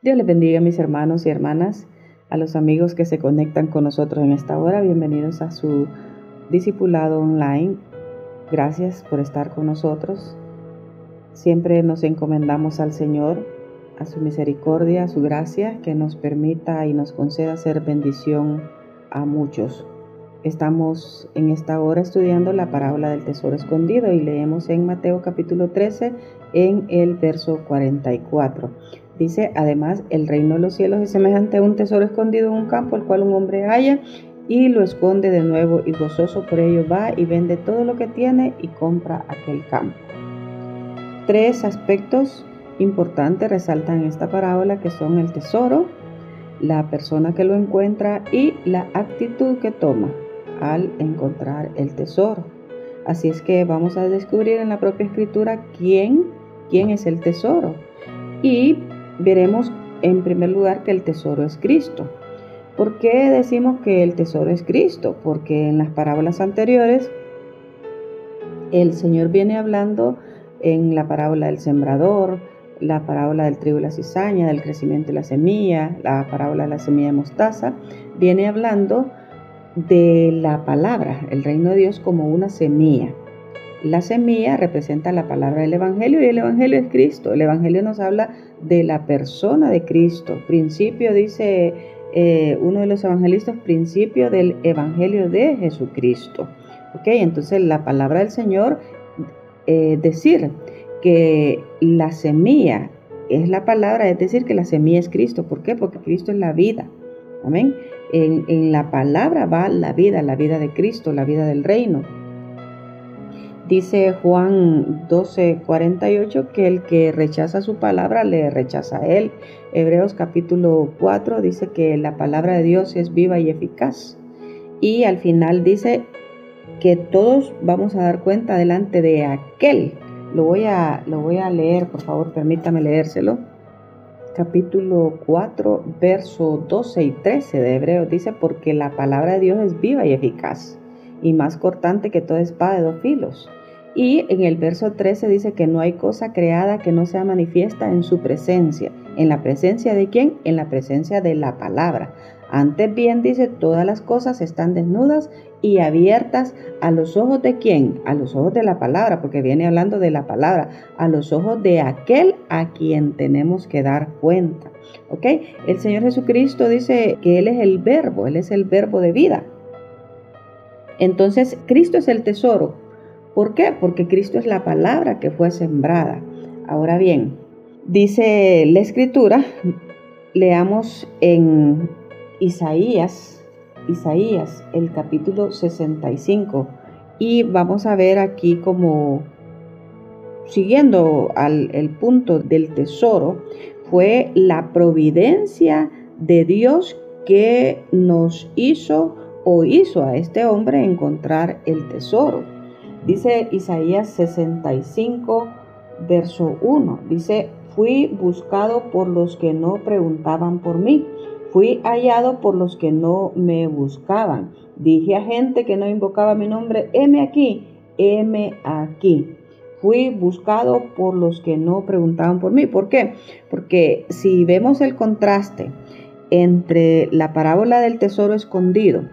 Dios les bendiga, mis hermanos y hermanas, a los amigos que se conectan con nosotros en esta hora. Bienvenidos a su discipulado online. Gracias por estar con nosotros. Siempre nos encomendamos al Señor, a su misericordia, a su gracia, que nos permita y nos conceda ser bendición a muchos. Estamos en esta hora estudiando la parábola del tesoro escondido y leemos en Mateo capítulo 13 en el verso 44. Dice: además, el reino de los cielos es semejante a un tesoro escondido en un campo, el cual un hombre halla y lo esconde de nuevo, y gozoso por ello va y vende todo lo que tiene y compra aquel campo. Tres aspectos importantes resaltan esta parábola, que son el tesoro, la persona que lo encuentra y la actitud que toma al encontrar el tesoro. Así es que vamos a descubrir en la propia escritura quién es el tesoro, y veremos en primer lugar que el tesoro es Cristo. ¿Por qué decimos que el tesoro es Cristo? Porque en las parábolas anteriores el Señor viene hablando en la parábola del sembrador, la parábola del trigo y la cizaña, del crecimiento de la semilla, la parábola de la semilla de mostaza, viene hablando de la palabra, el reino de Dios como una semilla. La semilla representa la palabra del Evangelio, y el Evangelio es Cristo. El Evangelio nos habla de la persona de Cristo. Principio, dice uno de los evangelistas, principio del Evangelio de Jesucristo. Entonces la palabra del Señor, decir que la semilla es la palabra, es decir, que la semilla es Cristo. ¿Por qué? Porque Cristo es la vida. Amén. En la palabra va la vida de Cristo, la vida del reino. Dice Juan 12:48 que el que rechaza su palabra le rechaza a él. Hebreos capítulo 4 dice que la palabra de Dios es viva y eficaz. Y al final dice que todos vamos a dar cuenta delante de aquel. Lo voy a leer, por favor, permítame leérselo. Capítulo 4, verso 12 y 13 de Hebreos dice: porque la palabra de Dios es viva y eficaz, y más cortante que toda espada de dos filos. Y en el verso 13 dice que no hay cosa creada que no sea manifiesta en su presencia. ¿En la presencia de quién? En la presencia de la palabra. Antes bien, dice, todas las cosas están desnudas y abiertas a los ojos de quién, a los ojos de la palabra, porque viene hablando de la palabra, a los ojos de aquel a quien tenemos que dar cuenta. El Señor Jesucristo dice que Él es el verbo de vida. Entonces, Cristo es el tesoro. ¿Por qué? Porque Cristo es la palabra que fue sembrada. Ahora bien, dice la Escritura, leamos en Isaías, el capítulo 65, y vamos a ver aquí como siguiendo el punto del tesoro, fue la providencia de Dios que nos hizo a este hombre encontrar el tesoro. Dice Isaías 65, verso 1, dice: fui buscado por los que no preguntaban por mí. Fui hallado por los que no me buscaban. Dije a gente que no invocaba mi nombre: heme aquí, heme aquí. Fui buscado por los que no preguntaban por mí. ¿Por qué? Porque si vemos el contraste entre la parábola del tesoro escondido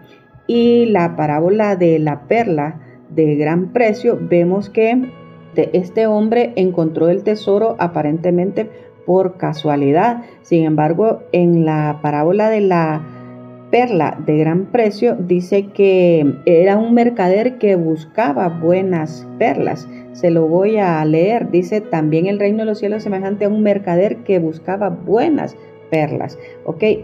y la parábola de la perla de gran precio, vemos que este hombre encontró el tesoro aparentemente por casualidad. Sin embargo, en la parábola de la perla de gran precio dice que era un mercader que buscaba buenas perlas. Se lo voy a leer. Dice: también el reino de los cielos es semejante a un mercader que buscaba buenas perlas.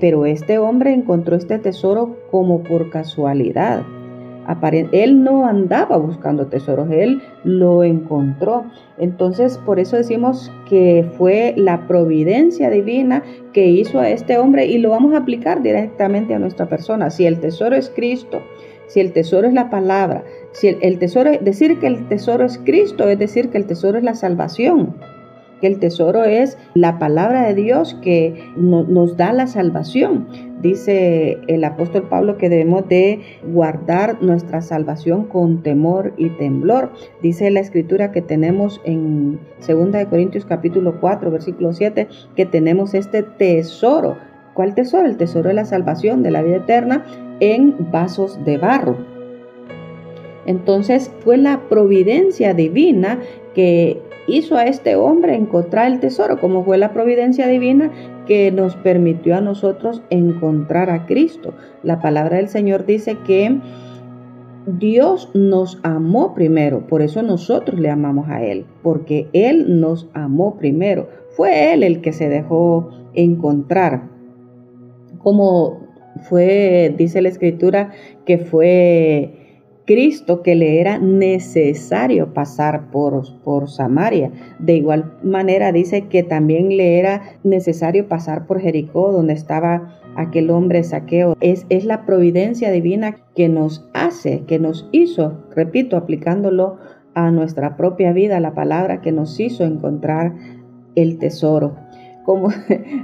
Pero este hombre encontró este tesoro como por casualidad. Él no andaba buscando tesoros, él lo encontró. Entonces, por eso decimos que fue la providencia divina que hizo a este hombre, y lo vamos a aplicar directamente a nuestra persona. Si el tesoro es Cristo, si el tesoro es la palabra, si el tesoro, decir que el tesoro es Cristo, es decir que el tesoro es la salvación. que el tesoro es la palabra de Dios que nos da la salvación. Dice el apóstol Pablo que debemos de guardar nuestra salvación con temor y temblor. Dice la escritura que tenemos en 2 Corintios capítulo 4, versículo 7, que tenemos este tesoro. ¿Cuál tesoro? El tesoro de la salvación, de la vida eterna, en vasos de barro. Entonces fue la providencia divina que hizo a este hombre encontrar el tesoro, como fue la providencia divina que nos permitió a nosotros encontrar a Cristo. La palabra del Señor dice que Dios nos amó primero, por eso nosotros le amamos a Él, porque Él nos amó primero. Fue Él el que se dejó encontrar. Como fue, dice la Escritura, que fue Cristo que le era necesario pasar por Samaria. De igual manera dice que también le era necesario pasar por Jericó, donde estaba aquel hombre Zaqueo. Es la providencia divina que nos hace, que nos hizo, repito, aplicándolo a nuestra propia vida, la palabra que nos hizo encontrar el tesoro. Como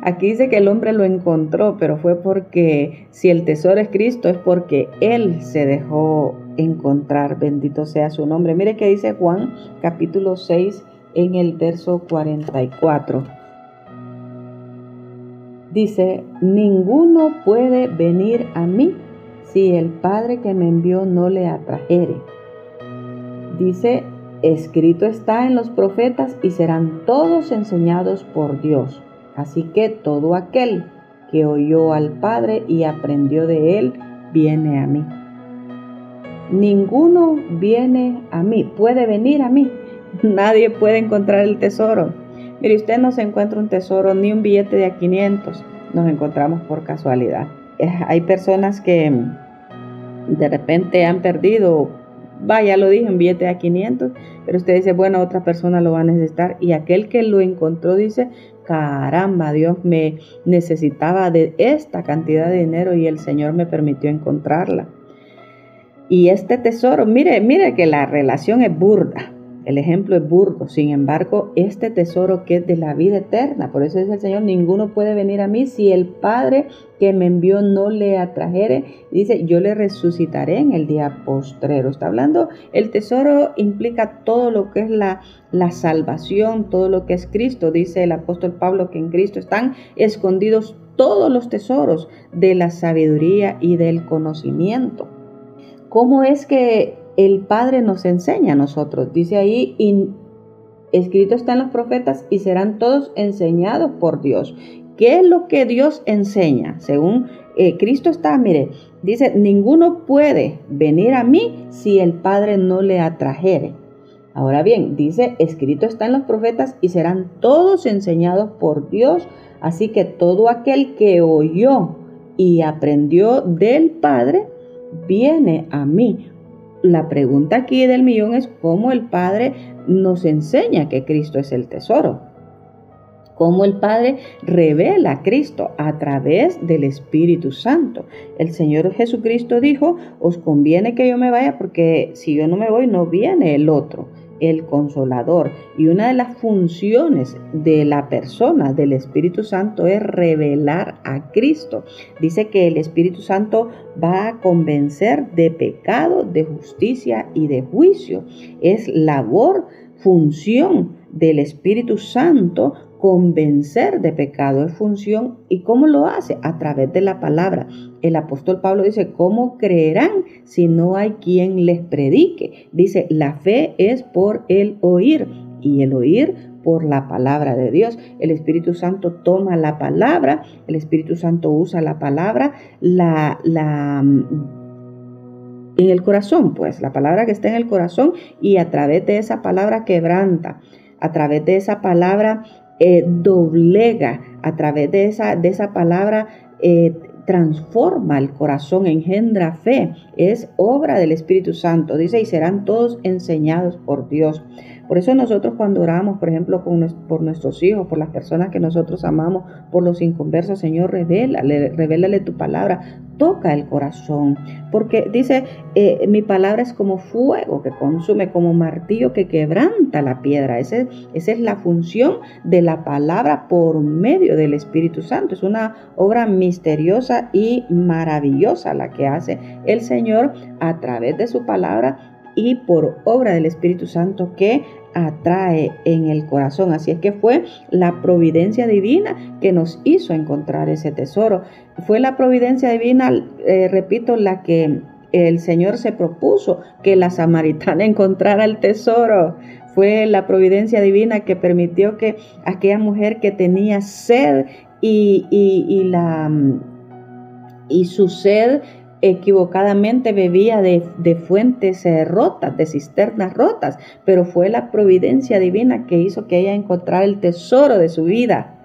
aquí dice que el hombre lo encontró, pero fue porque si el tesoro es Cristo, es porque Él se dejó encontrar. Bendito sea su nombre. Mire que dice Juan capítulo 6 en el verso 44. Dice: ninguno puede venir a mí si el Padre que me envió no le atrajere. Dice: escrito está en los profetas y serán todos enseñados por Dios. Así que todo aquel que oyó al Padre y aprendió de Él, viene a mí. Ninguno viene a mí, puede venir a mí. Nadie puede encontrar el tesoro. Mire, usted no se encuentra un tesoro ni un billete de a 500. Nos encontramos por casualidad. Hay personas que de repente han perdido, vaya, lo dije, un billete de a 500, pero usted dice, bueno, otra persona lo va a necesitar. Y aquel que lo encontró dice, caramba, Dios me necesitaba de esta cantidad de dinero y el Señor me permitió encontrarla. Y este tesoro, mire que la relación es burda, el ejemplo es burdo. Sin embargo, este tesoro que es de la vida eterna, por eso dice el Señor, ninguno puede venir a mí si el Padre que me envió no le atrajere. Dice, yo le resucitaré en el día postrero. Está hablando, el tesoro implica todo lo que es la salvación, todo lo que es Cristo. Dice el apóstol Pablo que en Cristo están escondidos todos los tesoros de la sabiduría y del conocimiento. ¿Cómo es que el Padre nos enseña a nosotros? Dice ahí, escrito está en los profetas y serán todos enseñados por Dios. ¿Qué es lo que Dios enseña? Según Cristo está, mire, dice, ninguno puede venir a mí si el Padre no le atrajere. Ahora bien, dice, escrito está en los profetas y serán todos enseñados por Dios. Así que todo aquel que oyó y aprendió del Padre, viene a mí. La pregunta aquí del millón es cómo el Padre nos enseña que Cristo es el tesoro. Cómo el Padre revela a Cristo a través del Espíritu Santo. El Señor Jesucristo dijo, os conviene que yo me vaya porque si yo no me voy no viene el otro, el Consolador. Y una de las funciones de la persona del Espíritu Santo es revelar a Cristo. Dice que el Espíritu Santo va a convencer de pecado, de justicia y de juicio. Es labor, función del Espíritu Santo convencer de pecado, es función. ¿Y cómo lo hace? A través de la palabra. El apóstol Pablo dice, ¿cómo creerán si no hay quien les predique? Dice, la fe es por el oír y el oír por la palabra de Dios. El Espíritu Santo toma la palabra, el Espíritu Santo usa la palabra, en el corazón, pues, la palabra que está en el corazón, y a través de esa palabra quebranta, a través de esa palabra doblega, a través de esa palabra transforma el corazón, engendra fe. Es obra del Espíritu Santo. Dice, y serán todos enseñados por Dios. Por eso nosotros cuando oramos, por ejemplo, por nuestros hijos, por las personas que nosotros amamos, por los inconversos, Señor, revélale tu palabra. toca el corazón, porque dice, mi palabra es como fuego que consume, como martillo que quebranta la piedra. Esa es la función de la palabra por medio del Espíritu Santo. Es una obra misteriosa y maravillosa la que hace el Señor a través de su palabra y por obra del Espíritu Santo que atrae en el corazón. Así es que fue la providencia divina que nos hizo encontrar ese tesoro. Fue la providencia divina, repito, la que el Señor se propuso que la samaritana encontrara el tesoro. Fue la providencia divina que permitió que aquella mujer que tenía sed y su sed equivocadamente bebía de fuentes rotas, de cisternas rotas, pero fue la providencia divina que hizo que ella encontrara el tesoro de su vida.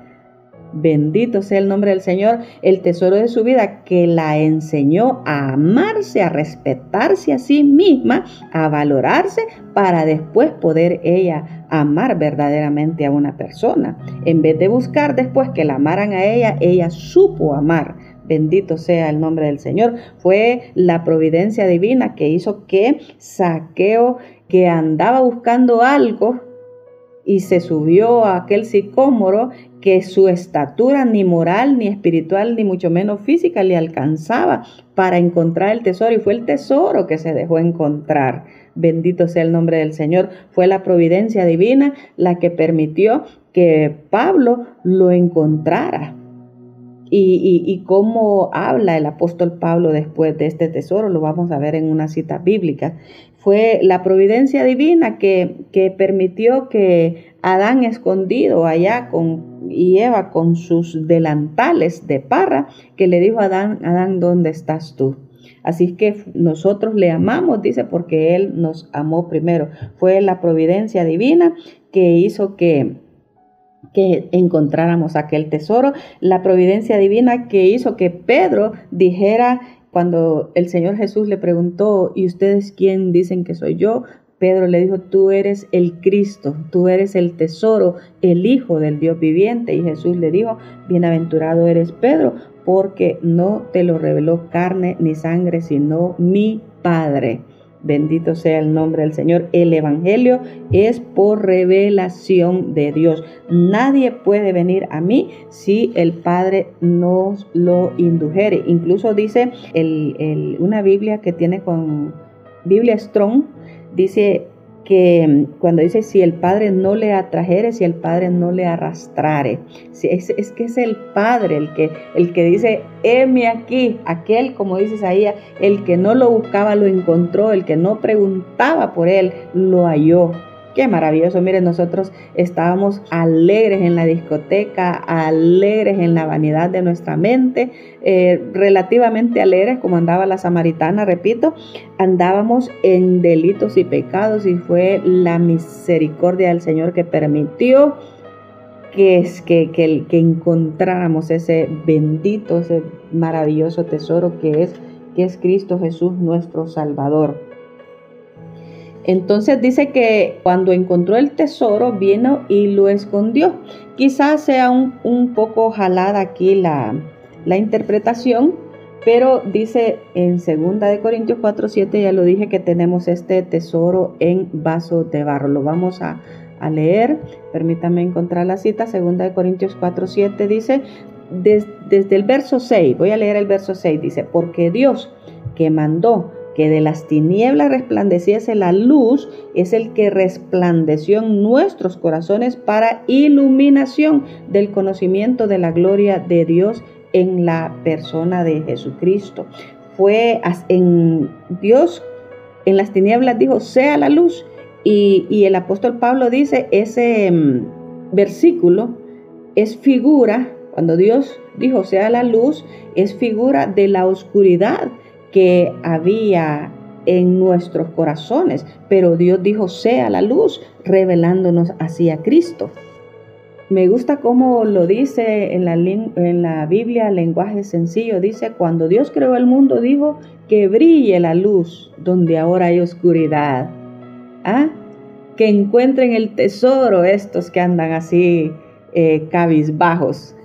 Bendito sea el nombre del Señor, el tesoro de su vida que la enseñó a amarse, a respetarse a sí misma, a valorarse para después poder ella amar verdaderamente a una persona. En vez de buscar después que la amaran a ella, ella supo amar. Bendito sea el nombre del Señor. Fue la providencia divina que hizo que Zaqueo, que andaba buscando algo y se subió a aquel sicómoro, que su estatura ni moral, ni espiritual, ni mucho menos física le alcanzaba para encontrar el tesoro, y fue el tesoro que se dejó encontrar. Bendito sea el nombre del Señor. Fue la providencia divina la que permitió que Pablo lo encontrara. Y cómo habla el apóstol Pablo después de este tesoro, lo vamos a ver en una cita bíblica. Fue la providencia divina que permitió que Adán, escondido allá y Eva con sus delantales de parra, que le dijo a Adán, Adán, ¿dónde estás tú? Así que nosotros le amamos, dice, porque Él nos amó primero. Fue la providencia divina que hizo que encontráramos aquel tesoro, la providencia divina que hizo que Pedro dijera, cuando el Señor Jesús le preguntó, ¿y ustedes quién dicen que soy yo? Pedro le dijo, tú eres el Cristo, tú eres el tesoro, el Hijo del Dios viviente. Y Jesús le dijo, bienaventurado eres Pedro, porque no te lo reveló carne ni sangre, sino mi Padre. Bendito sea el nombre del Señor. El Evangelio es por revelación de Dios. Nadie puede venir a mí si el Padre nos lo indujere. Incluso dice una Biblia que tiene con Biblia Strong, dice que cuando dice si el Padre no le atrajere, si el Padre no le arrastrare, es que es el Padre el que dice, heme aquí, aquel, como dice Isaías, el que no lo buscaba lo encontró, el que no preguntaba por él lo halló. Qué maravilloso. Miren, nosotros estábamos alegres en la discoteca, alegres en la vanidad de nuestra mente, relativamente alegres como andaba la samaritana, repito, andábamos en delitos y pecados, y fue la misericordia del Señor que permitió que encontráramos ese bendito, ese maravilloso tesoro que es Cristo Jesús, nuestro Salvador. Entonces dice que cuando encontró el tesoro vino y lo escondió. Quizás sea un poco jalada aquí la interpretación, pero dice en 2 Corintios 4:7, ya lo dije, que tenemos este tesoro en vaso de barro. Lo vamos a leer, permítame encontrar la cita. 2 Corintios 4:7 dice, desde el verso 6, voy a leer el verso 6, dice, porque Dios, que mandó que de las tinieblas resplandeciese la luz, es el que resplandeció en nuestros corazones para iluminación del conocimiento de la gloria de Dios en la persona de Jesucristo. Fue en Dios, en las tinieblas dijo, sea la luz. Y el apóstol Pablo dice, ese versículo es figura, cuando Dios dijo, sea la luz, es figura de la oscuridad que había en nuestros corazones, pero Dios dijo, sea la luz, revelándonos hacia Cristo. Me gusta cómo lo dice en la Biblia, lenguaje sencillo. Dice, cuando Dios creó el mundo, dijo que brille la luz donde ahora hay oscuridad. Que encuentren el tesoro estos que andan así cabizbajos.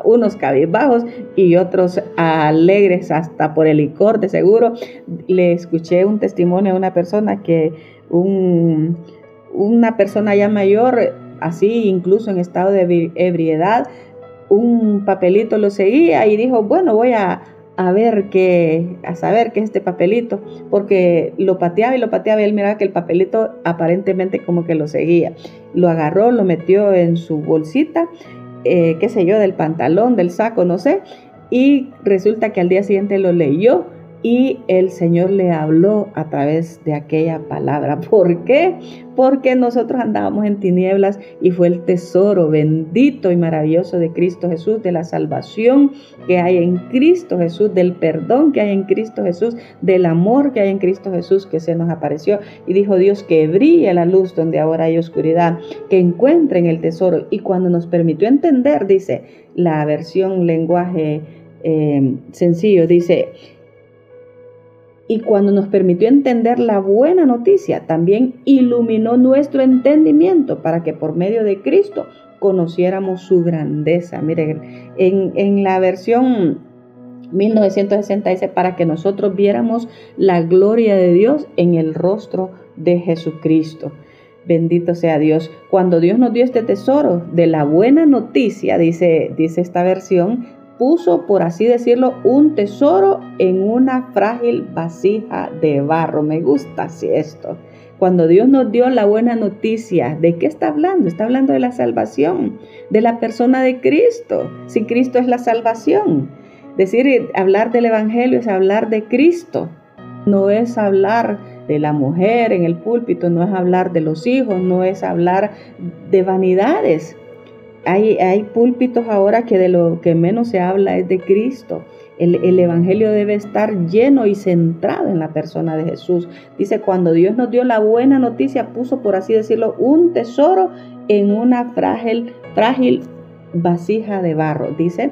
unos cabizbajos y otros alegres hasta por el licor de seguro. Le escuché un testimonio a una persona que una persona ya mayor, así incluso en estado de ebriedad, un papelito lo seguía y dijo, bueno, voy a saber qué es este papelito, porque lo pateaba y él miraba que el papelito aparentemente como que lo seguía. Lo agarró, lo metió en su bolsita, qué sé yo, del pantalón, del saco, no sé, y resulta que al día siguiente lo leyó y el Señor le habló a través de aquella palabra. ¿Por qué? Porque nosotros andábamos en tinieblas y fue el tesoro bendito y maravilloso de Cristo Jesús, de la salvación que hay en Cristo Jesús, del perdón que hay en Cristo Jesús, del amor que hay en Cristo Jesús, que se nos apareció. Y dijo Dios que brille la luz donde ahora hay oscuridad, que encuentren el tesoro. Y cuando nos permitió entender, dice la versión lenguaje sencillo, dice, y cuando nos permitió entender la buena noticia, también iluminó nuestro entendimiento para que por medio de Cristo conociéramos su grandeza. Miren, en la versión 1960 dice, para que nosotros viéramos la gloria de Dios en el rostro de Jesucristo. Bendito sea Dios. Cuando Dios nos dio este tesoro de la buena noticia, dice esta versión, puso, por así decirlo, un tesoro en una frágil vasija de barro. Me gusta así esto. Cuando Dios nos dio la buena noticia, ¿de qué está hablando? Está hablando de la salvación, de la persona de Cristo. Si Cristo es la salvación. Hablar del Evangelio es hablar de Cristo. No es hablar de la mujer en el púlpito, no es hablar de los hijos, no es hablar de vanidades. Hay púlpitos ahora que de lo que menos se habla es de Cristo. El Evangelio debe estar lleno y centrado en la persona de Jesús. Dice, cuando Dios nos dio la buena noticia, puso, por así decirlo, un tesoro en una frágil vasija de barro. Dice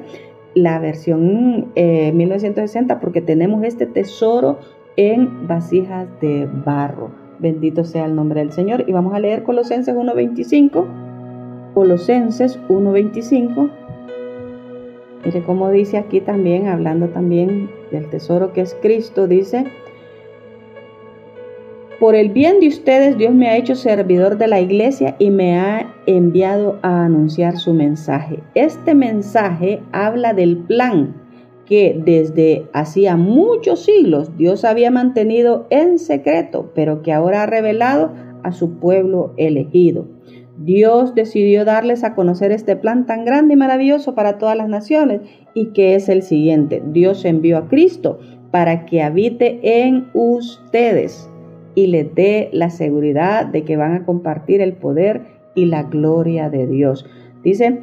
la versión 1960, porque tenemos este tesoro en vasijas de barro. Bendito sea el nombre del Señor. Y vamos a leer Colosenses 1:25. Colosenses 1:25. Mire cómo dice aquí también, hablando también del tesoro que es Cristo, dice, por el bien de ustedes Dios me ha hecho servidor de la iglesia y me ha enviado a anunciar su mensaje. Este mensaje habla del plan que desde hacía muchos siglos Dios había mantenido en secreto, pero que ahora ha revelado a su pueblo elegido. Dios decidió darles a conocer este plan tan grande y maravilloso para todas las naciones, y que es el siguiente: Dios envió a Cristo para que habite en ustedes y les dé la seguridad de que van a compartir el poder y la gloria de Dios. Dice,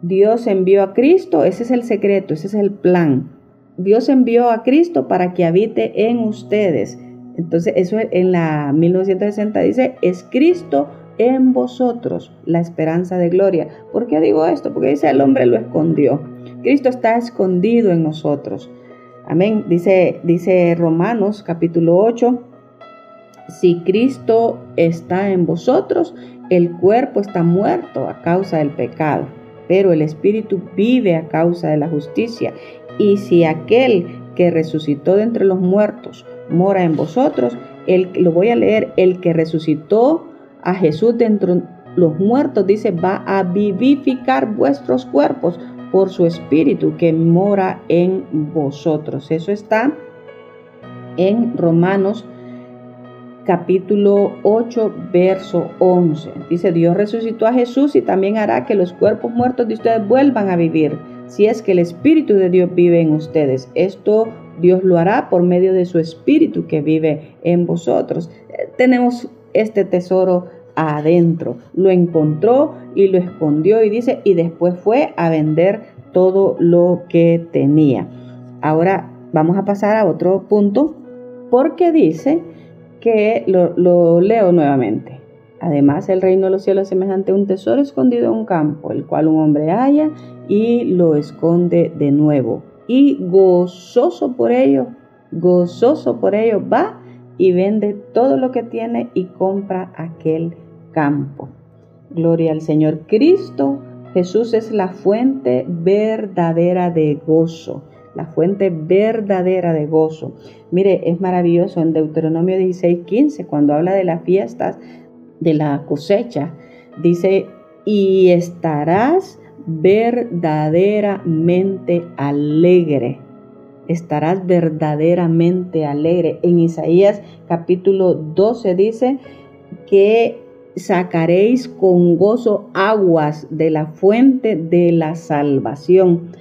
Dios envió a Cristo, ese es el secreto, ese es el plan. Dios envió a Cristo para que habite en ustedes. Entonces, eso en la 1960 dice, es Cristo en vosotros, la esperanza de gloria. ¿Por qué digo esto? Porque dice, el hombre lo escondió. Cristo está escondido en nosotros. Amén. Dice Romanos capítulo 8, si Cristo está en vosotros, el cuerpo está muerto a causa del pecado, pero el espíritu vive a causa de la justicia. Y si aquel que resucitó de entre los muertos mora en vosotros, lo voy a leer, el que resucitó a Jesús de entre los muertos, dice, va a vivificar vuestros cuerpos por su espíritu que mora en vosotros. Eso está en Romanos capítulo 8, verso 11. Dice, Dios resucitó a Jesús y también hará que los cuerpos muertos de ustedes vuelvan a vivir, si es que el Espíritu de Dios vive en ustedes. Esto Dios lo hará por medio de su Espíritu que vive en vosotros. Tenemos este tesoro adentro. Lo encontró y lo escondió, y dice, y después fue a vender todo lo que tenía. Ahora vamos a pasar a otro punto, porque dice que lo leo nuevamente. Además, el reino de los cielos es semejante a un tesoro escondido en un campo, el cual un hombre halla y lo esconde de nuevo. Y gozoso por ello va y vende todo lo que tiene y compra aquel campo. Gloria al Señor. Cristo Jesús es la fuente verdadera de gozo. La fuente verdadera de gozo. Mire, es maravilloso en Deuteronomio 16:15, cuando habla de las fiestas de la cosecha, dice, y estarás verdaderamente alegre. Estarás verdaderamente alegre. En Isaías capítulo 12 dice que sacaréis con gozo aguas de la fuente de la salvación.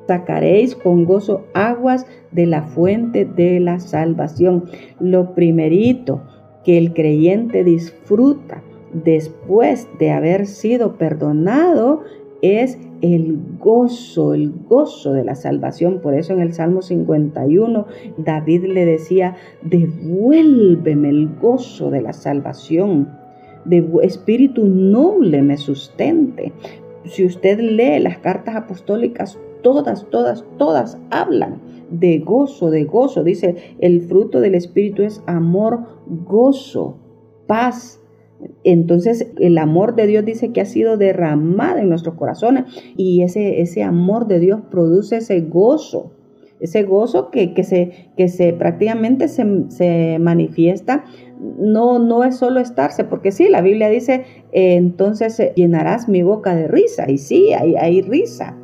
Sacaréis con gozo aguas de la fuente de la salvación. Lo primerito que el creyente disfruta después de haber sido perdonado es el gozo de la salvación. Por eso en el Salmo 51 David le decía, devuélveme el gozo de la salvación, de espíritu noble me sustente. Si usted lee las cartas apostólicas, todas hablan de gozo. Dice, el fruto del espíritu es amor, gozo, paz. Entonces el amor de Dios dice que ha sido derramado en nuestros corazones, y ese amor de Dios produce ese gozo que se prácticamente se manifiesta. No es solo estarse, porque sí, la Biblia dice, entonces llenarás mi boca de risa, y sí, hay risa,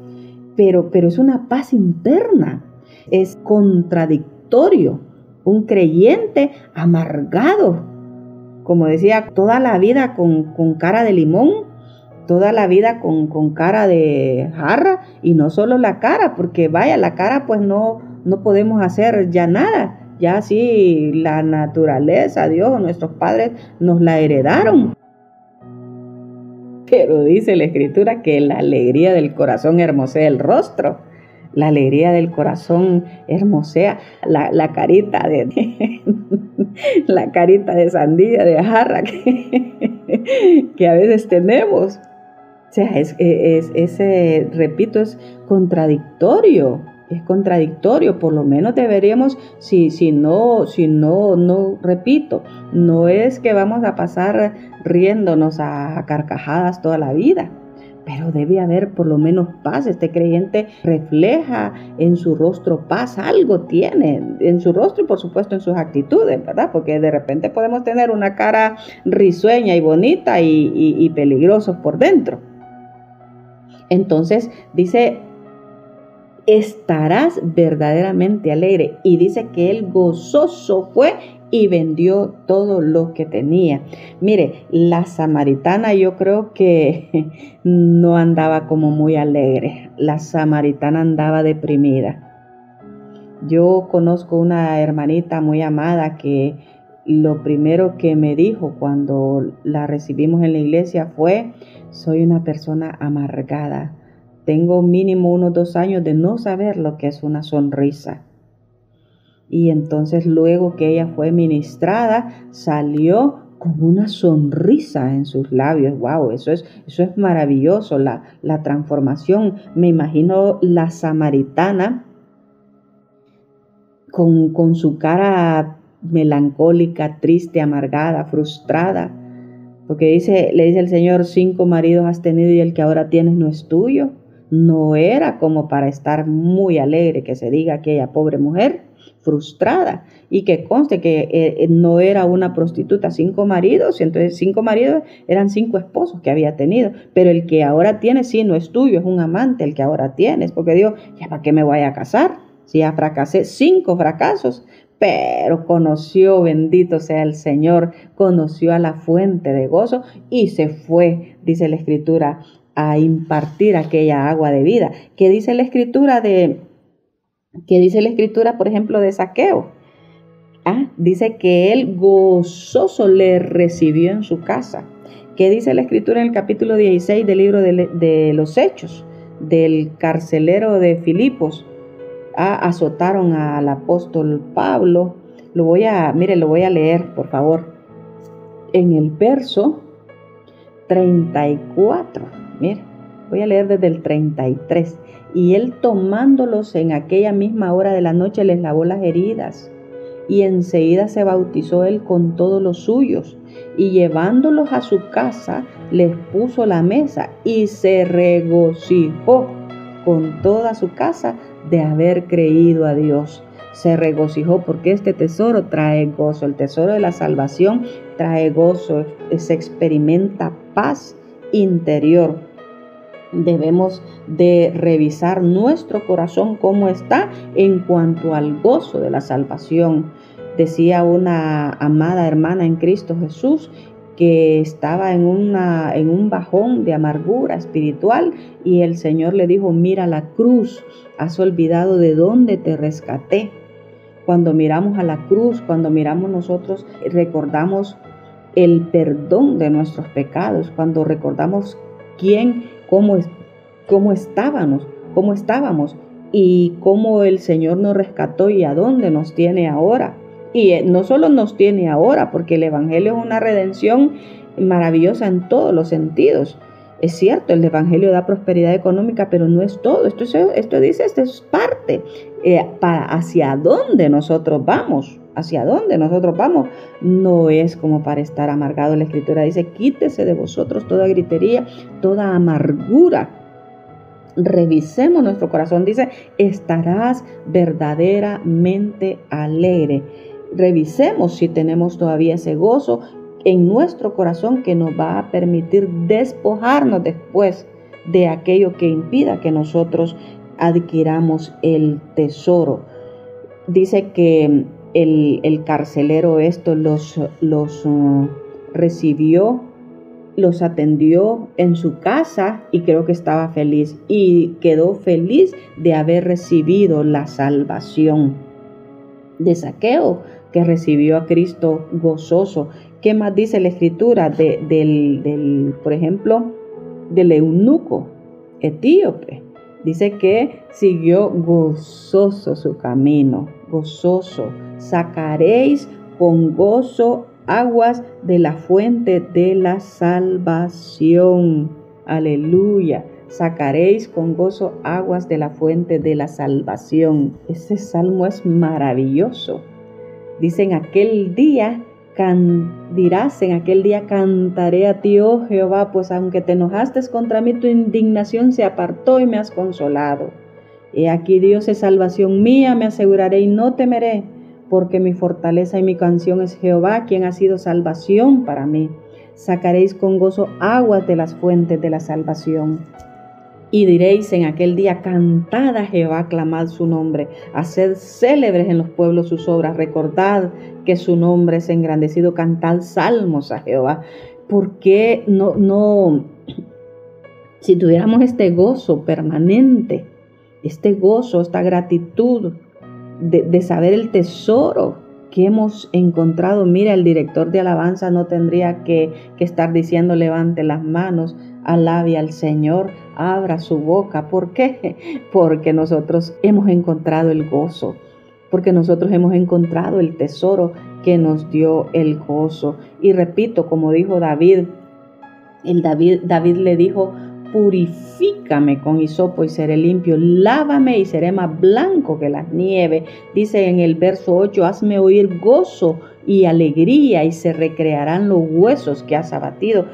pero es una paz interna. Es contradictorio un creyente amargado, como decía, toda la vida con cara de limón, toda la vida con cara de jarra, y no solo la cara, porque vaya, la cara pues no podemos hacer ya nada, ya sí la naturaleza, Dios, nuestros padres nos la heredaron. Pero dice la Escritura que la alegría del corazón hermosea el rostro. La alegría del corazón hermosea la carita de la carita de sandía, de jarra que a veces tenemos. O sea, repito, es contradictorio. Es contradictorio. Por lo menos deberíamos, si no, repito, no es que vamos a pasar riéndonos a carcajadas toda la vida, pero debe haber por lo menos paz. Este creyente refleja en su rostro paz, algo tiene en su rostro y por supuesto en sus actitudes, ¿verdad? Porque de repente podemos tener una cara risueña y bonita y peligrosos por dentro. Entonces dice, estarás verdaderamente alegre, y dice que él gozoso fue y vendió todo lo que tenía. Mire, la samaritana yo creo que no andaba como muy alegre. La samaritana andaba deprimida. Yo conozco una hermanita muy amada que lo primero que me dijo cuando la recibimos en la iglesia fue, soy una persona amargada. Tengo mínimo unos 2 años de no saber lo que es una sonrisa. Y entonces luego que ella fue ministrada, salió con una sonrisa en sus labios. ¡Wow! Eso es maravilloso, la transformación. Me imagino la samaritana con su cara melancólica, triste, amargada, frustrada. Porque le dice el Señor, 5 maridos has tenido y el que ahora tienes no es tuyo. No era como para estar muy alegre, que se diga aquella pobre mujer frustrada, y que conste que no era una prostituta, 5 maridos, y entonces 5 maridos eran 5 esposos que había tenido, pero el que ahora tienes sí no es tuyo, es un amante el que ahora tienes, porque digo, ¿ya para qué me voy a casar? Si ya fracasé, 5 fracasos, pero conoció, bendito sea el Señor, conoció a la fuente de gozo y se fue, dice la Escritura, a impartir aquella agua de vida. ¿Qué dice la Escritura por ejemplo, de Zaqueo? Dice que él gozoso le recibió en su casa. ¿Qué dice la Escritura en el capítulo 16 del libro de los Hechos? Del carcelero de Filipos. Azotaron al apóstol Pablo. Lo voy a leer, por favor. En el verso 34. Mira, voy a leer desde el 33. Y él tomándolos en aquella misma hora de la noche les lavó las heridas y enseguida se bautizó él con todos los suyos, y llevándolos a su casa, les puso la mesa y se regocijó con toda su casa de haber creído a Dios. Se regocijó porque este tesoro trae gozo. El tesoro de la salvación trae gozo, se experimenta paz interior. Debemos de revisar nuestro corazón cómo está en cuanto al gozo de la salvación. Decía una amada hermana en Cristo Jesús que estaba en un bajón de amargura espiritual y el Señor le dijo: mira la cruz, has olvidado de dónde te rescaté. Cuando miramos a la cruz, cuando miramos nosotros, recordamos el perdón de nuestros pecados, cuando recordamos cómo estábamos y cómo el Señor nos rescató y a dónde nos tiene ahora. Y no solo nos tiene ahora, porque el Evangelio es una redención maravillosa en todos los sentidos. Es cierto, el Evangelio da prosperidad económica, pero no es todo. Esto es parte. Hacia dónde nosotros vamos. Hacia dónde nosotros vamos. No es como para estar amargado. La Escritura dice: quítese de vosotros toda gritería, toda amargura. Revisemos nuestro corazón. Dice: estarás verdaderamente alegre. Revisemos si tenemos todavía ese gozo en nuestro corazón que nos va a permitir despojarnos después de aquello que impida que nosotros adquiramos el tesoro. Dice que el carcelero los recibió, los atendió en su casa y creo que estaba feliz y quedó feliz de haber recibido la salvación. De Zaqueo, que recibió a Cristo gozoso. ¿Qué más dice la Escritura por ejemplo, del eunuco etíope? Dice que siguió gozoso su camino, gozoso. Sacaréis con gozo aguas de la fuente de la salvación. Aleluya. Sacaréis con gozo aguas de la fuente de la salvación. Ese salmo es maravilloso. Dice: en aquel día cantaré a ti, oh Jehová, pues aunque te enojaste contra mí, tu indignación se apartó y me has consolado. He aquí, Dios es salvación mía, me aseguraré y no temeré, porque mi fortaleza y mi canción es Jehová, quien ha sido salvación para mí. Sacaréis con gozo aguas de las fuentes de la salvación. Y diréis en aquel día: cantad a Jehová, clamad su nombre, haced célebres en los pueblos sus obras, recordad que su nombre es engrandecido, cantad salmos a Jehová. ¿Por qué no? Si tuviéramos este gozo permanente, este gozo, esta gratitud de saber el tesoro que hemos encontrado. Mira, el director de alabanza no tendría que estar diciendo: levante las manos, alabe al Señor, abra su boca. ¿Por qué? Porque nosotros hemos encontrado el gozo, porque nosotros hemos encontrado el tesoro que nos dio el gozo. Y repito, como dijo David, David le dijo: purifícame con hisopo y seré limpio, lávame y seré más blanco que la nieve. Dice en el verso 8: hazme oír gozo y alegría y se recrearán los huesos que has abatido.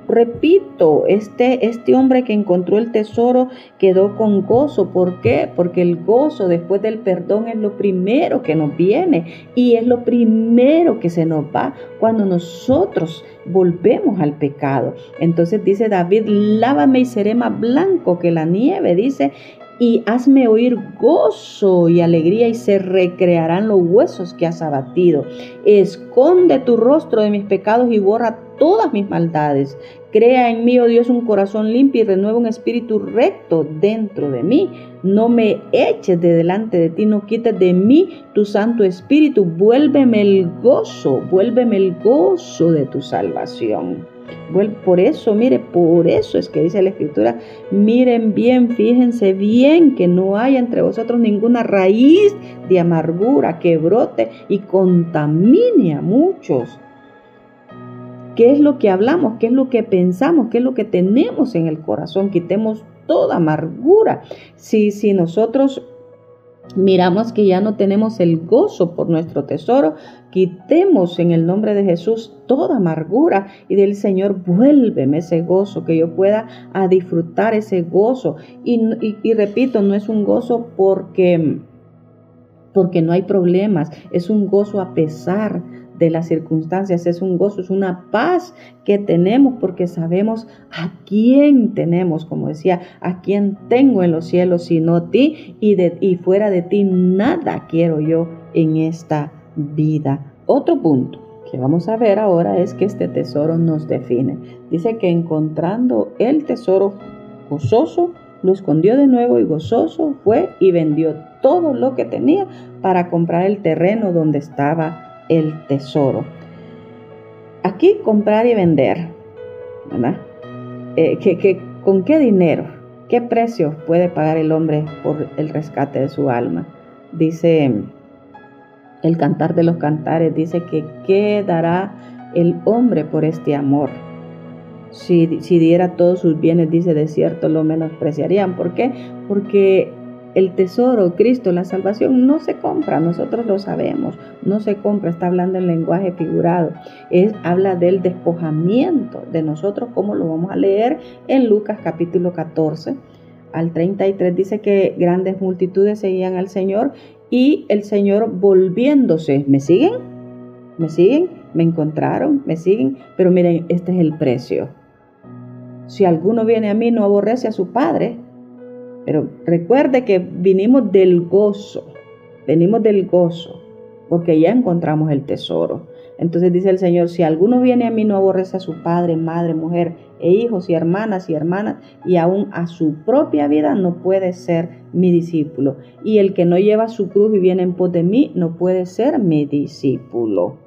Repito, este hombre que encontró el tesoro quedó con gozo. ¿Por qué? Porque el gozo después del perdón es lo primero que nos viene y es lo primero que se nos va cuando nosotros volvemos al pecado. Entonces dice David: lávame y seré más blanco que la nieve. Dice: y hazme oír gozo y alegría y se recrearán los huesos que has abatido. Esconde tu rostro de mis pecados y borra todas mis maldades. Crea en mí, oh Dios, un corazón limpio y renueva un espíritu recto dentro de mí. No me eches de delante de ti, no quites de mí tu Santo Espíritu. Vuélveme el gozo de tu salvación. Por eso es que dice la Escritura: miren bien, fíjense bien que no haya entre vosotros ninguna raíz de amargura que brote y contamine a muchos. ¿Qué es lo que hablamos? ¿Qué es lo que pensamos? ¿Qué es lo que tenemos en el corazón? Quitemos toda amargura. Si nosotros miramos que ya no tenemos el gozo por nuestro tesoro. Quitemos en el nombre de Jesús toda amargura y del Señor, vuélveme ese gozo, que yo pueda a disfrutar ese gozo. Y repito, no es un gozo porque no hay problemas, es un gozo a pesar de las circunstancias, es un gozo, es una paz que tenemos porque sabemos a quién tenemos, como decía, a quién tengo en los cielos sino a ti, y fuera de ti nada quiero yo en esta vida. Otro punto que vamos a ver ahora es que este tesoro nos define. Dice que encontrando el tesoro gozoso, lo escondió de nuevo y gozoso fue y vendió todo lo que tenía para comprar el terreno donde estaba el tesoro. Aquí comprar y vender, ¿verdad? ¿Con qué dinero? ¿Qué precio puede pagar el hombre por el rescate de su alma? Dice el Cantar de los Cantares, dice que ¿qué dará el hombre por este amor? Si diera todos sus bienes, dice, de cierto lo menospreciarían. ¿Por qué? Porque el tesoro, Cristo, la salvación, no se compra, nosotros lo sabemos, no se compra, está hablando en lenguaje figurado, habla del despojamiento de nosotros, como lo vamos a leer en Lucas capítulo 14 al 33, dice que grandes multitudes seguían al Señor y el Señor volviéndose, ¿me siguen? ¿Me siguen? ¿Me encontraron? ¿Me siguen? Pero miren, este es el precio. Si alguno viene a mí, no aborrece a su padre. Pero recuerde que venimos del gozo, porque ya encontramos el tesoro. Entonces dice el Señor, si alguno viene a mí, no aborrece a su padre, madre, mujer, e hijos y hermanas, y aún a su propia vida, no puede ser mi discípulo. Y el que no lleva su cruz y viene en pos de mí, no puede ser mi discípulo.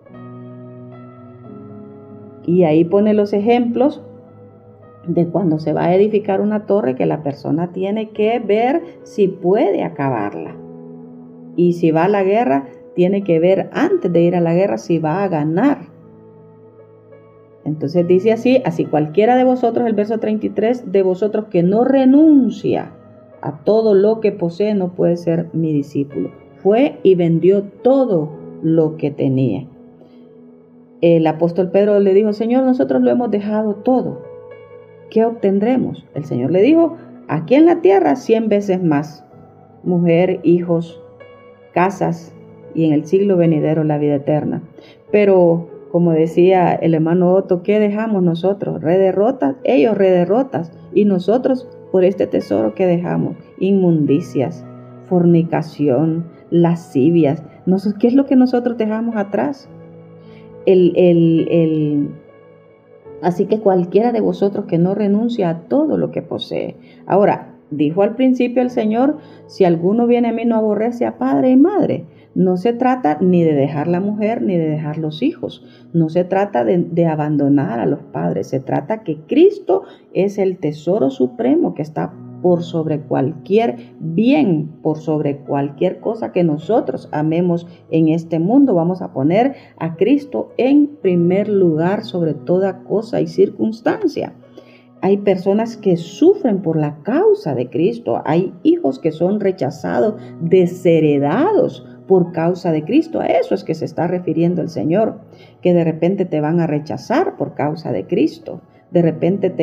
Y ahí pone los ejemplos de cuando se va a edificar una torre, que la persona tiene que ver si puede acabarla. Y si va a la guerra, tiene que ver antes de ir a la guerra si va a ganar. Entonces dice así cualquiera de vosotros, el verso 33, de vosotros que no renuncia a todo lo que posee, no puede ser mi discípulo. Fue y vendió todo lo que tenía. El apóstol Pedro le dijo, Señor, nosotros lo hemos dejado todo. ¿Qué obtendremos? El Señor le dijo, aquí en la tierra 100 veces más, mujer, hijos, casas, y en el siglo venidero la vida eterna. Pero, como decía el hermano Otto, ¿qué dejamos nosotros? Rederrotas, ellos rederrotas, y nosotros por este tesoro que dejamos, inmundicias, fornicación, lascivias. ¿Qué es lo que nosotros dejamos atrás? Así que cualquiera de vosotros que no renuncia a todo lo que posee. Ahora, dijo al principio el Señor, si alguno viene a mí no aborrece a padre y madre. No se trata ni de dejar la mujer ni de dejar los hijos. No se trata de abandonar a los padres. Se trata que Cristo es el tesoro supremo que está por sobre cualquier bien, por sobre cualquier cosa que nosotros amemos en este mundo. Vamos a poner a Cristo en primer lugar sobre toda cosa y circunstancia. Hay personas que sufren por la causa de Cristo. Hay hijos que son rechazados, desheredados por causa de Cristo. A eso es que se está refiriendo el Señor, que de repente te van a rechazar por causa de Cristo. De repente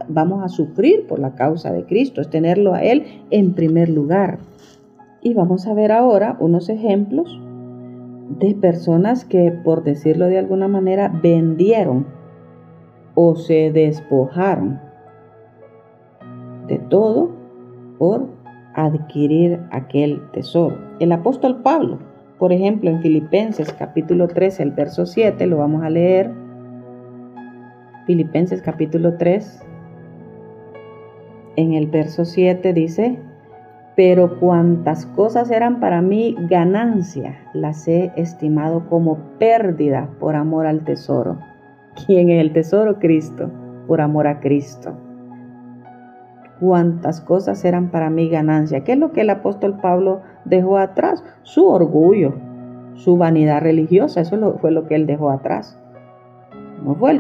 vamos a sufrir por la causa de Cristo, es tenerlo a Él en primer lugar. Y vamos a ver ahora unos ejemplos de personas que, por decirlo de alguna manera, vendieron o se despojaron de todo por adquirir aquel tesoro. El apóstol Pablo, por ejemplo, en Filipenses capítulo 3, el verso 7, lo vamos a leer. Filipenses capítulo 3, en el verso 7 dice, pero cuantas cosas eran para mí ganancia, las he estimado como pérdida por amor al tesoro. ¿Quién es el tesoro? Cristo, por amor a Cristo. Cuantas cosas eran para mí ganancia. ¿Qué es lo que el apóstol Pablo dejó atrás? Su orgullo, su vanidad religiosa, eso fue lo que él dejó atrás. No fue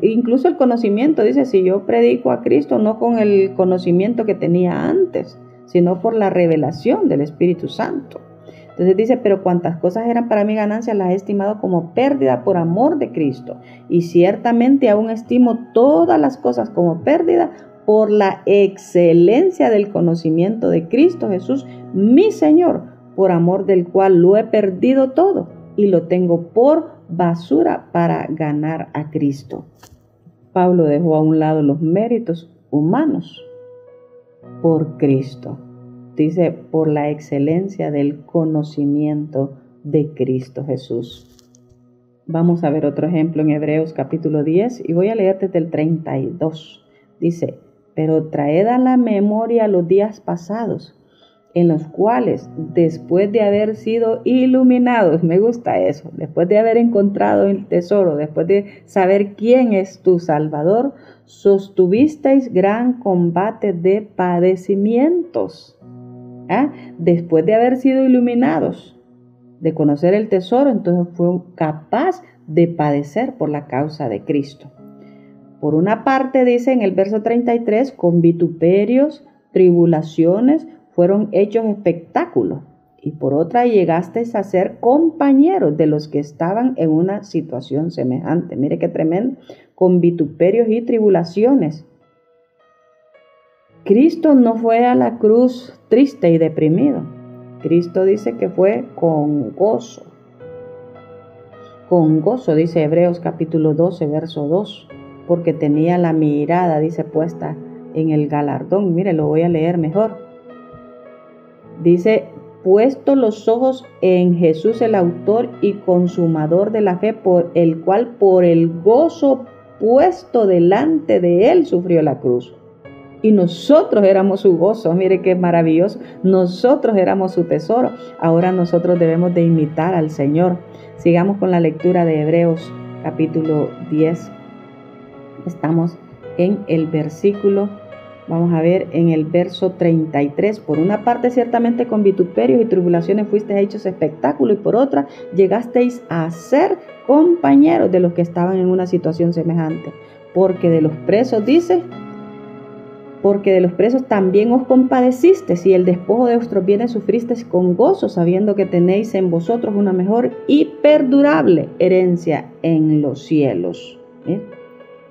incluso el conocimiento, dice, si yo predico a Cristo, no con el conocimiento que tenía antes, sino por la revelación del Espíritu Santo. Entonces dice, pero cuantas cosas eran para mi ganancia, las he estimado como pérdida por amor de Cristo. Y ciertamente aún estimo todas las cosas como pérdida por la excelencia del conocimiento de Cristo Jesús, mi Señor, por amor del cual lo he perdido todo y lo tengo por basura para ganar a Cristo. Pablo dejó a un lado los méritos humanos por Cristo. Dice, por la excelencia del conocimiento de Cristo Jesús. Vamos a ver otro ejemplo en Hebreos capítulo 10 y voy a leer desde el 32. Dice, pero traed a la memoria los días pasados, en los cuales, después de haber sido iluminados, me gusta eso, después de haber encontrado el tesoro, después de saber quién es tu Salvador, sostuvisteis gran combate de padecimientos. Después de haber sido iluminados, de conocer el tesoro, entonces fue capaz de padecer por la causa de Cristo. Por una parte dice en el verso 33, con vituperios, tribulaciones, fueron hechos espectáculos. Y por otra llegasteis a ser compañeros de los que estaban en una situación semejante. Mire qué tremendo, con vituperios y tribulaciones. Cristo no fue a la cruz triste y deprimido. Cristo dice que fue con gozo. Con gozo, dice Hebreos capítulo 12, verso 2. Porque tenía la mirada, dice, puesta en el galardón. Mire, lo voy a leer mejor. Dice, puesto los ojos en Jesús, el autor y consumador de la fe, por el cual por el gozo puesto delante de él sufrió la cruz. Y nosotros éramos su gozo. Mire qué maravilloso. Nosotros éramos su tesoro. Ahora nosotros debemos de imitar al Señor. Sigamos con la lectura de Hebreos capítulo 10. Estamos en el versículo, vamos a ver, en el verso 33. Por una parte, ciertamente con vituperios y tribulaciones fuisteis hechos espectáculo, y por otra, llegasteis a ser compañeros de los que estaban en una situación semejante. Porque de los presos, dice, porque de los presos también os compadecisteis, y el despojo de vuestros bienes sufristeis con gozo, sabiendo que tenéis en vosotros una mejor y perdurable herencia en los cielos.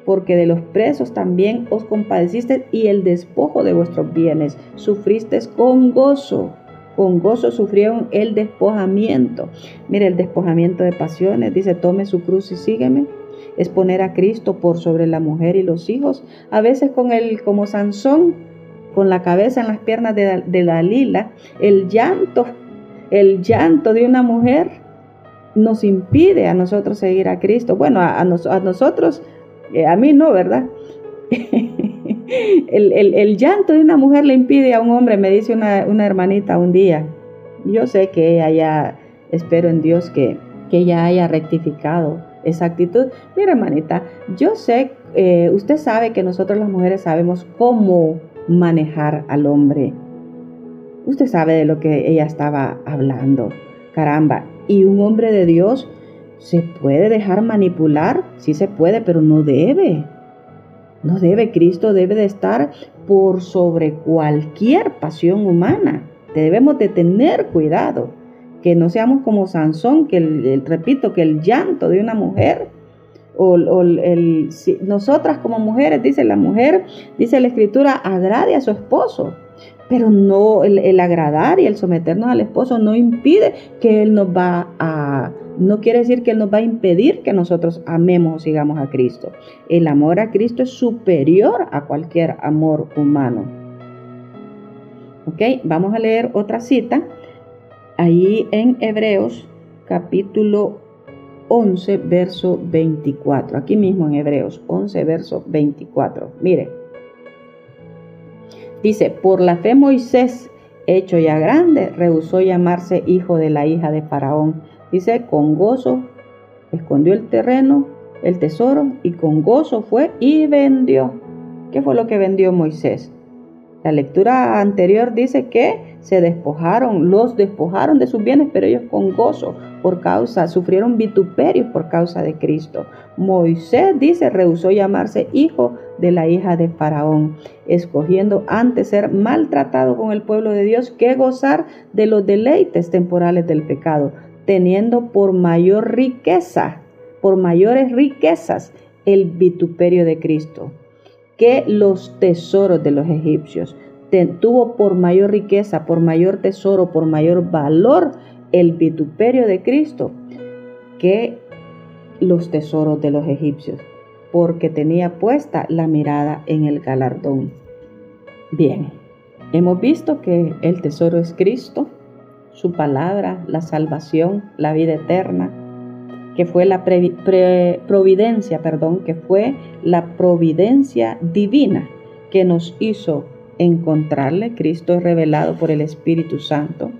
Porque de los presos también os compadecisteis, y el despojo de vuestros bienes sufristeis con gozo. Con gozo sufrieron el despojamiento. Mire, el despojamiento de pasiones, dice, tome su cruz y sígueme. Es poner a Cristo por sobre la mujer y los hijos. A veces como Sansón, con la cabeza en las piernas de Dalila, el llanto de una mujer nos impide a nosotros seguir a Cristo. Bueno, a nosotros, a mí no, ¿verdad? el llanto de una mujer le impide a un hombre, me dice una hermanita un día. Yo sé que ella ya, espero en Dios que ella haya rectificado esa actitud. Mira, hermanita, yo sé, usted sabe que nosotros las mujeres sabemos cómo manejar al hombre. Usted sabe de lo que ella estaba hablando. Caramba, y un hombre de Dios ¿se puede dejar manipular? Sí se puede, pero no debe. No debe. Cristo debe de estar por sobre cualquier pasión humana. Debemos de tener cuidado. Que no seamos como Sansón, repito, que el llanto de una mujer, nosotras como mujeres, dice la mujer, dice la Escritura, agrade a su esposo. Pero no, el agradar y el someternos al esposo no impide que él no quiere decir que él nos va a impedir que nosotros amemos o sigamos a Cristo. El amor a Cristo es superior a cualquier amor humano. Ok, vamos a leer otra cita. Ahí en Hebreos capítulo 11, verso 24. Aquí mismo en Hebreos 11, verso 24. Mire. Dice, por la fe Moisés, hecho ya grande, rehusó llamarse hijo de la hija de Faraón. Dice, con gozo escondió el tesoro, y con gozo fue y vendió. ¿Qué fue lo que vendió Moisés? La lectura anterior dice que los despojaron de sus bienes, pero ellos con gozo sufrieron vituperios por causa de Cristo. Moisés dice, rehusó llamarse hijo de la hija de Faraón, escogiendo antes ser maltratado con el pueblo de Dios que gozar de los deleites temporales del pecado, teniendo por mayores riquezas, el vituperio de Cristo que los tesoros de los egipcios. Tuvo por mayor riqueza, por mayor tesoro, por mayor valor el vituperio de Cristo que los tesoros de los egipcios, porque tenía puesta la mirada en el galardón. Bien, hemos visto que el tesoro es Cristo, su palabra, la salvación, la vida eterna, que fue la providencia divina que nos hizo encontrarle. Cristo es revelado por el Espíritu Santo,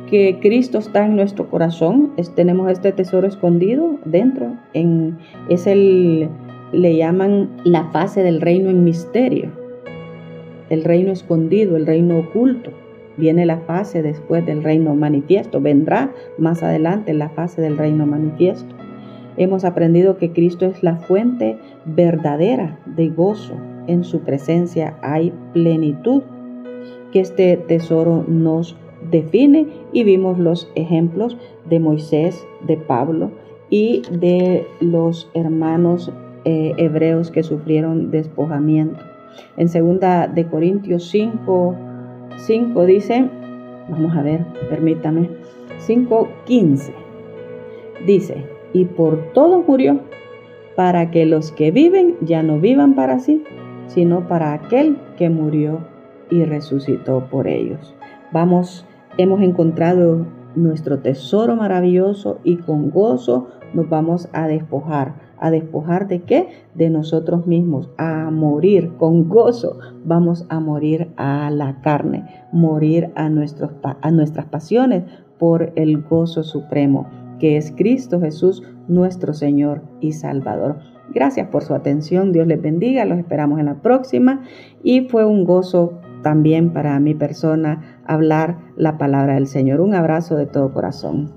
que Cristo está en nuestro corazón. Tenemos este tesoro escondido dentro, le llaman la fase del reino en misterio, el reino escondido, el reino oculto. Viene la fase después del reino manifiesto, vendrá más adelante la fase del reino manifiesto. Hemos aprendido que Cristo es la fuente verdadera de gozo. En su presencia hay plenitud, que este tesoro nos define, y vimos los ejemplos de Moisés, de Pablo y de los hermanos hebreos que sufrieron despojamiento. En 2 de Corintios 5 dice, vamos a ver, permítame, 5:15, dice, y por todo murió, para que los que viven ya no vivan para sí, sino para aquel que murió y resucitó por ellos. Hemos encontrado nuestro tesoro maravilloso y con gozo nos vamos a despojar. ¿A despojar de qué? De nosotros mismos, a morir con gozo. Vamos a morir a la carne, morir a nuestras pasiones por el gozo supremo, que es Cristo Jesús, nuestro Señor y Salvador. Gracias por su atención, Dios les bendiga, los esperamos en la próxima, y fue un gozo también para mi persona hablar la palabra del Señor. Un abrazo de todo corazón.